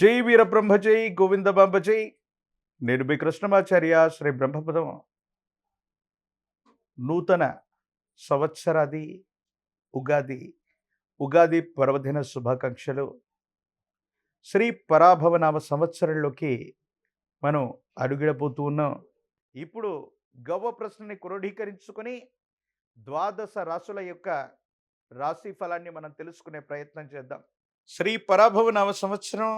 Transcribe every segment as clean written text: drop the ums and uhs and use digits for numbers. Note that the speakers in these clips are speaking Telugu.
జై వీరబ్రహ్మ జై గోవింద బాంబ జై. నేను మీ కృష్ణమాచార్య శ్రీ బ్రహ్మపదం. నూతన సంవత్సరాది ఉగాది ఉగాది పర్వదిన శుభాకాంక్షలు. శ్రీ పరాభవనామ సంవత్సరంలోకి మనం అడుగిడబోతూ ఉన్నాం. ఇప్పుడు గవ్వ ప్రశ్నని క్రోడీకరించుకొని ద్వాదశ రాశుల యొక్క రాశి ఫలాన్ని మనం తెలుసుకునే ప్రయత్నం చేద్దాం. శ్రీ పరాభవనామ సంవత్సరం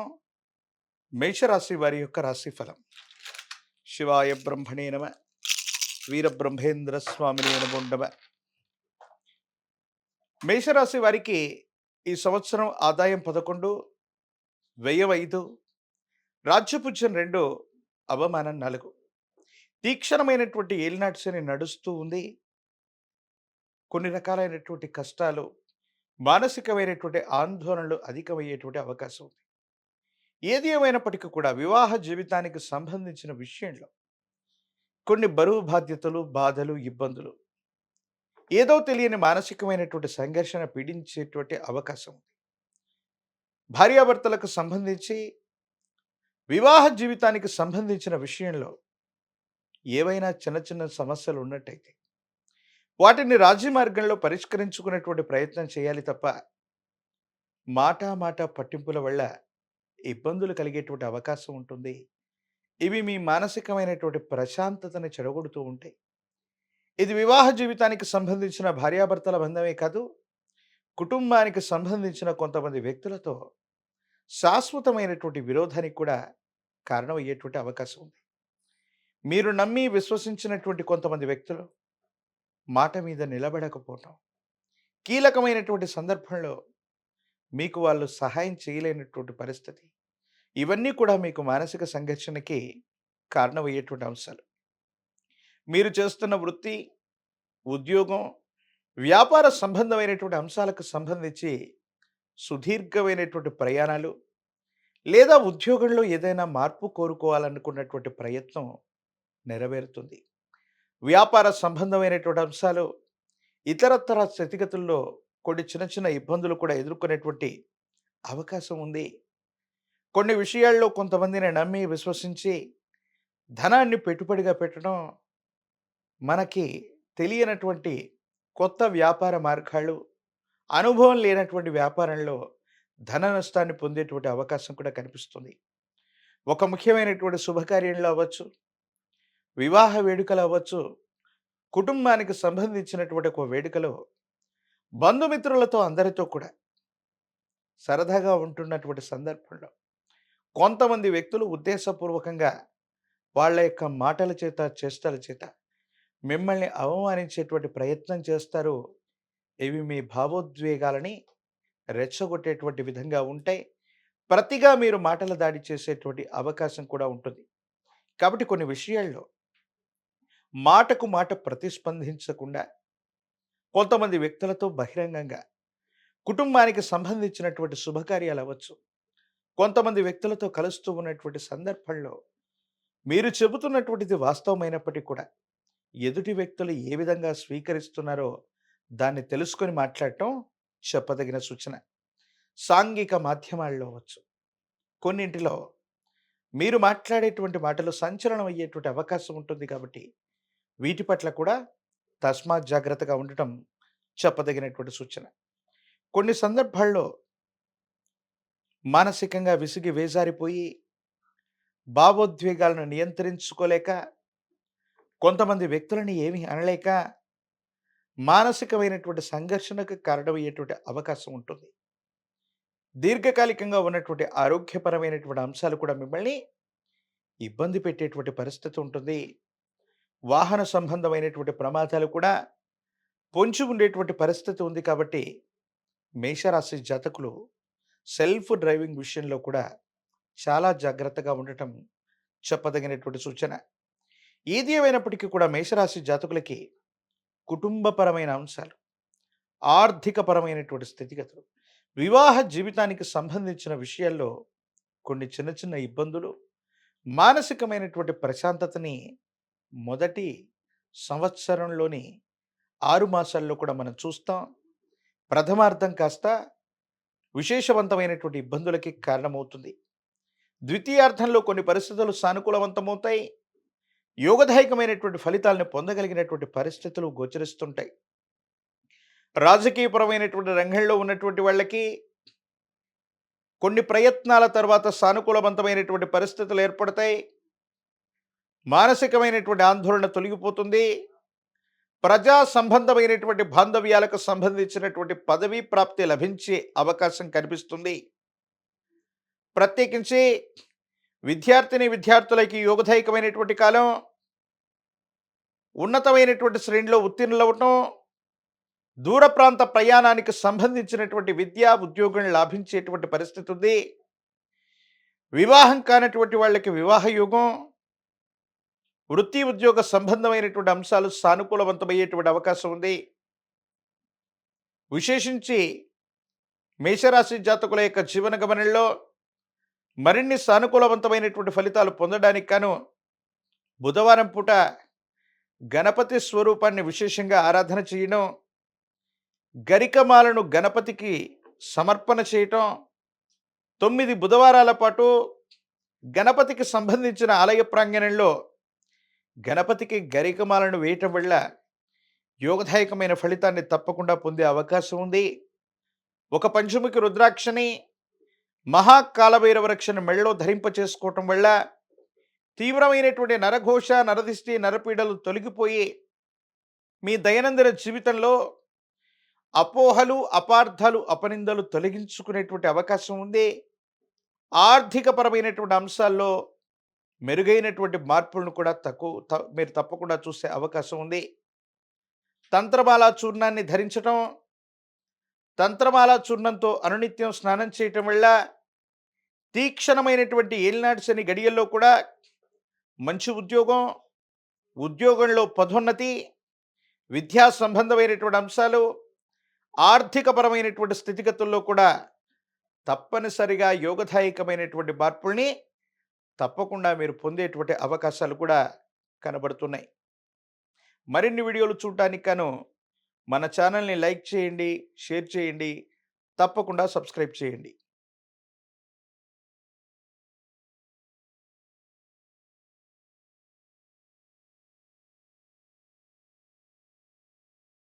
మేషరాశి వారి యొక్క రాశి ఫలం. శివాయ బ్రహ్మణే నమ. వీరబ్రహ్మేంద్ర స్వామిని నమోండమ. మేషరాశి వారికి ఈ సంవత్సరం ఆదాయం 11, వ్యయం 5, రాజ్యపుజ్యం 2, అవమానం 4. తీక్షణమైనటువంటి ఏలినాటి శని నడుస్తూ ఉంది. కొన్ని రకాలైనటువంటి కష్టాలు, మానసికమైనటువంటి ఆందోళనలు అధికమయ్యేటువంటి అవకాశం ఉంది. ఏది ఏమైనప్పటికీ కూడా వివాహ జీవితానికి సంబంధించిన విషయంలో కొన్ని బరువు బాధ్యతలు, బాధలు, ఇబ్బందులు, ఏదో తెలియని మానసికమైనటువంటి సంఘర్షణ పీడించేటువంటి అవకాశం ఉంది. భార్యాభర్తలకు సంబంధించి వివాహ జీవితానికి సంబంధించిన విషయంలో ఏవైనా చిన్న చిన్న సమస్యలు ఉన్నట్టయితే వాటిని రాజీ మార్గంలో పరిష్కరించుకునేటువంటి ప్రయత్నం చేయాలి తప్ప మాట పట్టింపుల వల్ల ఇబ్బందులు కలిగేటువంటి అవకాశం ఉంటుంది. ఇవి మీ మానసికమైనటువంటి ప్రశాంతతని చెడగొడుతూ ఉంటాయి. ఇది వివాహ జీవితానికి సంబంధించిన భార్యాభర్తల బంధమే కాదు, కుటుంబానికి సంబంధించిన కొంతమంది వ్యక్తులతో శాశ్వతమైనటువంటి విరోధానికి కూడా కారణమయ్యేటువంటి అవకాశం ఉంది. మీరు నమ్మి విశ్వసించినటువంటి కొంతమంది వ్యక్తులు మాట మీద నిలబడకపోవటం, కీలకమైనటువంటి సందర్భంలో మీకు వాళ్ళు సహాయం చేయలేనటువంటి పరిస్థితి, ఇవన్నీ కూడా మీకు మానసిక సంఘర్షణకి కారణమయ్యేటువంటి అంశాలు. మీరు చేస్తున్న వృత్తి, ఉద్యోగం, వ్యాపార సంబంధమైనటువంటి అంశాలకు సంబంధించి సుదీర్ఘమైనటువంటి ప్రయాణాలు, లేదా ఉద్యోగంలో ఏదైనా మార్పు కోరుకోవాలనుకున్నటువంటి ప్రయత్నం నెరవేరుతుంది. వ్యాపార సంబంధమైనటువంటి అంశాలు, ఇతరత్ర స్థితిగతుల్లో కొన్ని చిన్న చిన్న ఇబ్బందులు కూడా ఎదుర్కొనేటువంటి అవకాశం ఉంది. కొన్ని విషయాల్లో కొంతమందిని నమ్మి విశ్వసించి ధనాన్ని పెట్టుబడిగా పెట్టడం, మనకి తెలియనటువంటి కొత్త వ్యాపార మార్గాలు, అనుభవం లేనటువంటి వ్యాపారంలో ధన నష్టాన్ని పొందేటువంటి అవకాశం కూడా కనిపిస్తుంది. ఒక ముఖ్యమైనటువంటి శుభకార్యంలో అవ్వచ్చు, వివాహ వేడుకలు అవ్వచ్చు, కుటుంబానికి సంబంధించినటువంటి ఒక వేడుకలో బంధుమిత్రులతో అందరితో కూడా సరదాగా ఉంటున్నటువంటి సందర్భంలో కొంతమంది వ్యక్తులు ఉద్దేశపూర్వకంగా వాళ్ళ యొక్క మాటల చేత, చేష్టల చేత మిమ్మల్ని అవమానించేటువంటి ప్రయత్నం చేస్తారు. ఇవి మీ భావోద్వేగాలని రెచ్చగొట్టేటువంటి విధంగా ఉంటాయి. ప్రతిగా మీరు మాటల దాడి చేసేటువంటి అవకాశం కూడా ఉంటుంది. కాబట్టి కొన్ని విషయాల్లో మాటకు మాట ప్రతిస్పందించకుండా కొంతమంది వ్యక్తులతో బహిరంగంగా కుటుంబానికి సంబంధించినటువంటి శుభకార్యాలు అవ్వచ్చు, కొంతమంది వ్యక్తులతో కలుస్తూ ఉన్నటువంటి సందర్భంలో మీరు చెబుతున్నటువంటిది వాస్తవమైనప్పటికీ కూడా ఎదుటి వ్యక్తులు ఏ విధంగా స్వీకరిస్తున్నారో దాన్ని తెలుసుకొని మాట్లాడటం చెప్పదగిన సూచన. సాంఘిక మాధ్యమాల్లో అవ్వచ్చు, కొన్నింటిలో మీరు మాట్లాడేటువంటి మాటలు సంచలనం అయ్యేటువంటి అవకాశం ఉంటుంది. కాబట్టి వీటి పట్ల కూడా తస్మాత్ జాగ్రత్తగా ఉండటం చెప్పదగినటువంటి సూచన. కొన్ని సందర్భాల్లో మానసికంగా విసిగి వేజారిపోయి భావోద్వేగాలను నియంత్రించుకోలేక కొంతమంది వ్యక్తులని ఏమీ అనలేక మానసికమైనటువంటి సంఘర్షణకు కారణమయ్యేటువంటి అవకాశం ఉంటుంది. దీర్ఘకాలికంగా ఉన్నటువంటి ఆరోగ్యపరమైనటువంటి అంశాలు కూడా మిమ్మల్ని ఇబ్బంది పెట్టేటువంటి పరిస్థితి ఉంటుంది. వాహన సంబంధమైనటువంటి ప్రమాదాలు కూడా పొంచి ఉండేటువంటి పరిస్థితి ఉంది. కాబట్టి మేషరాశి జాతకులు సెల్ఫ్ డ్రైవింగ్ విషయంలో కూడా చాలా జాగ్రత్తగా ఉండటం చెప్పదగినటువంటి సూచన. ఏది ఏమైనప్పటికీ కూడా మేషరాశి జాతకులకి కుటుంబపరమైన అంశాలు, ఆర్థికపరమైనటువంటి స్థితిగతులు, వివాహ జీవితానికి సంబంధించిన విషయాల్లో కొన్ని చిన్న చిన్న ఇబ్బందులు, మానసికమైనటువంటి ప్రశాంతతని మొదటి సంవత్సరంలోని 6 మాసాల్లో కూడా మనం చూస్తాం. ప్రథమార్థం కాస్త విశేషవంతమైనటువంటి ఇబ్బందులకి కారణమవుతుంది. ద్వితీయార్థంలో కొన్ని పరిస్థితులు సానుకూలవంతమవుతాయి. యోగదాయకమైనటువంటి ఫలితాలను పొందగలిగినటువంటి పరిస్థితులు గోచరిస్తుంటాయి. రాజకీయపరమైనటువంటి రంగంలో ఉన్నటువంటి వాళ్ళకి కొన్ని ప్రయత్నాల తర్వాత సానుకూలవంతమైనటువంటి పరిస్థితులు ఏర్పడతాయి. మానసికమైనటువంటి ఆందోళన తొలగిపోతుంది. ప్రజా సంబంధమైనటువంటి బాంధవ్యాలకు సంబంధించినటువంటి పదవీ ప్రాప్తి లభించే అవకాశం కనిపిస్తుంది. ప్రత్యేకించి విద్యార్థులకి యోగదాయకమైనటువంటి కాలం. ఉన్నతమైనటువంటి శ్రేణిలో ఉత్తీర్ణులవటం, దూర ప్రాంత ప్రయాణానికి సంబంధించినటువంటి విద్యా ఉద్యోగం లాభించేటువంటి పరిస్థితి ఉంది. వివాహం కానటువంటి వాళ్ళకి వివాహ యోగం, వృత్తి ఉద్యోగ సంబంధమైనటువంటి అంశాలు సానుకూలవంతమయ్యేటువంటి అవకాశం ఉంది. విశేషించి మేషరాశి జాతకుల యొక్క జీవన గమనంలో మరిన్ని సానుకూలవంతమైనటువంటి ఫలితాలు పొందడానికి గాను బుధవారం పూట గణపతి స్వరూపాన్ని విశేషంగా ఆరాధన చేయడం, గరికమాలను గణపతికి సమర్పణ చేయటం, 9 బుధవారాల పాటు గణపతికి సంబంధించిన ఆలయ ప్రాంగణంలో గణపతికి గరికమాలను వేయటం వల్ల యోగదాయకమైన ఫలితాన్ని తప్పకుండా పొందే అవకాశం ఉంది. ఒక పంచముఖి రుద్రాక్షని, మహాకాలభైరవ రక్షను మెళ్ళలో ధరింప చేసుకోవటం వల్ల తీవ్రమైనటువంటి నరఘోష, నరదిష్టి, నరపీడలు తొలగిపోయి మీ దైనందిన జీవితంలో అపోహలు, అపార్థాలు, అపనిందలు తొలగించుకునేటువంటి అవకాశం ఉంది. ఆర్థికపరమైనటువంటి అంశాల్లో మెరుగైనటువంటి మార్పులను కూడా మీరు తప్పకుండా చూసే అవకాశం ఉంది. తంత్రమాల చూర్ణాన్ని ధరించటం, తంత్రమాల చూర్ణంతో అనునిత్యం స్నానం చేయటం వల్ల తీక్షణమైనటువంటి ఏలినాటి శని గడియల్లో కూడా మంచి ఉద్యోగం, ఉద్యోగంలో పదోన్నతి, విద్యా సంబంధమైనటువంటి అంశాలు, ఆర్థికపరమైనటువంటి స్థితిగతుల్లో కూడా తప్పనిసరిగా యోగదాయకమైనటువంటి మార్పుల్ని తప్పకుండా మీరు పొందేటువంటి అవకాశాలు కూడా కనబడుతున్నాయి. మరిన్ని వీడియోలు చూడటానికి గాను మన ఛానల్ని లైక్ చేయండి, షేర్ చేయండి, తప్పకుండా సబ్స్క్రైబ్ చేయండి.